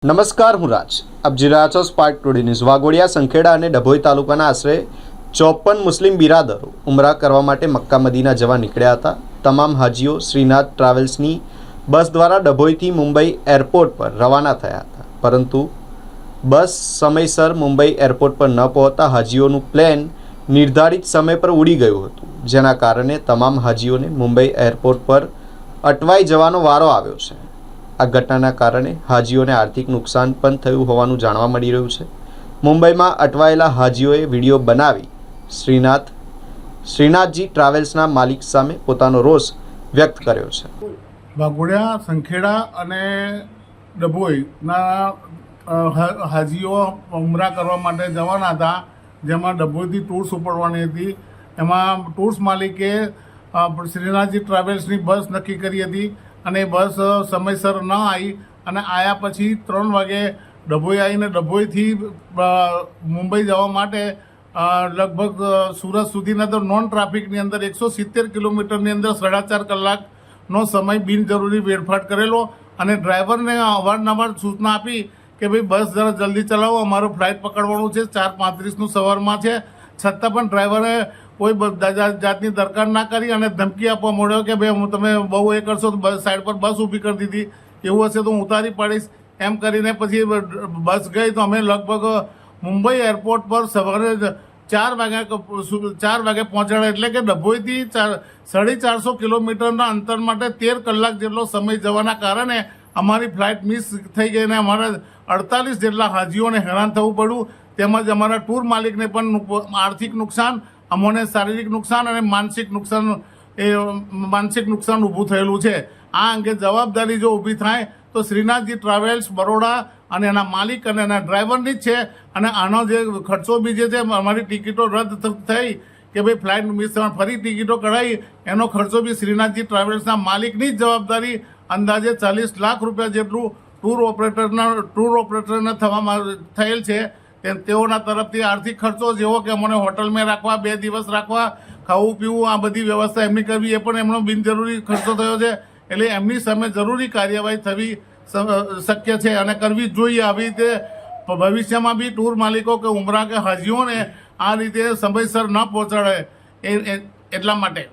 નમસ્કાર, હું રાજ. આપ જોઈ રહ્યા છો spark today news. Waghodia, Sankheda અને ડભોઈ તાલુકાના આશરે 54 મુસ્લિમ બિરાદરો ઉમરા કરવા માટે મક્કા મદીના જવા નીકળ્યા હતા. તમામ હાજીઓ શ્રીનાથ ટ્રાવેલ્સની બસ દ્વારા ડભોઈથી મુંબઈ એરપોર્ટ પર રવાના થયા હતા, પરંતુ બસ સમયસર મુંબઈ એરપોર્ટ પર ન પહોંચતા હાજીઓનું પ્લેન નિર્ધારિત સમય પર ઉડી ગયું હતું, જેના કારણે તમામ હાજીઓને મુંબઈ એરપોર્ટ પર અટવાઈ જવાનો વારો આવ્યો છે. આ ઘટનાના કારણે હાજીઓને આર્થિક નુકસાન પણ થયું હોવાનું જાણવા મળી રહ્યું છે. મુંબઈમાં અટવાયેલા હાજીઓએ વિડીયો બનાવી શ્રીનાથજી ટ્રાવેલ્સના માલિક સામે પોતાનો રોષ વ્યક્ત કર્યો છે. વાઘોડિયા, સંખેડા અને ડભોઈના હાજીઓ ઉમરા કરવા માટે જવાના હતા, જેમાં ડભોઈથી ટૂર્સ ઉપડવાની હતી. એમાં ટૂર્સ માલિકે શ્રીનાથજી ટ્રાવેલ્સની બસ નક્કી કરી હતી અને બસ સમયસર ન આવી અને આવ્યા પછી 3 વાગે ડભોઈ આવીને ડભોઈથી મુંબઈ જવા માટે લગભગ સુરત સુધીના તો નોન ટ્રાફિકની અંદર 170 કિલોમીટરની અંદર 4.5 કલાકનો સમય બિનજરૂરી વેડફાટ કરેલો અને ડ્રાઈવરને અવારનવાર સૂચના આપી કે ભાઈ બસ જરા જલ્દી ચલાવો, અમારું ફ્લાઇટ પકડવાનું છે, 4:35નું સવારમાં છે. છતાં પણ ડ્રાઈવરે કોઈ જાતની દરકાર ના કરી અને ધમકી આપવા માંડ્યો કે ભાઈ તમે બહુ એ કરશો તો સાઈડ પર બસ ઊભી કરી દીધી, એવું હશે તો હું ઉતારી પાડીશ, એમ કરીને પછી બસ ગઈ. તો અમે લગભગ મુંબઈ એરપોર્ટ પર સવારે 4 વાગે પહોંચાડ્યા, એટલે કે ડભોઈથી 450 કિલોમીટરના અંતર માટે 13 કલાક જેટલો સમય જવાના કારણે અમારી ફ્લાઇટ મિસ થઈ ગઈ અને અમારા 48 જેટલા હાજીઓને હેરાન થવું પડ્યું. તેમજ અમારા ટૂર માલિકને પણ આર્થિક નુકસાન, અમોને શારીરિક નુકસાન અને માનસિક નુકસાન ઊભું થયેલું છે. આ અંગે જવાબદારી જો ઊભી થાય તો શ્રીનાથજી ટ્રાવેલ્સ બરોડા અને એના માલિક અને એના ડ્રાઈવરની જ છે. અને આનો જે ખર્ચો બી જે છે, અમારી ટિકિટો રદ થઈ કે ભાઈ ફ્લાઇટ મિસ ફરી ટિકિટો કઢાવી, એનો ખર્ચો બી શ્રીનાથજી ટ્રાવેલ્સના માલિકની જ જવાબદારી. અંદાજે 40 લાખ રૂપિયા જેટલું ટૂર ઓપરેટરને થયેલ છે. તેઓના તરફથી આર્થિક ખર્ચો, જેવો કે અમને હોટલમાં રાખવા, 2 દિવસ રાખવા, ખાવું પીવું, આ બધી વ્યવસ્થા એમની કરવી, એ પણ એમનો બિનજરૂરી ખર્ચો થયો છે. એટલે એમની સામે જરૂરી કાર્યવાહી થવી શક્ય છે અને કરવી જ જોઈએ. આવી રીતે ભવિષ્યમાં બી ટૂર માલિકો કે ઉમરા કે હાજીઓને આ રીતે સમયસર ન પહોંચાડે એટલા માટે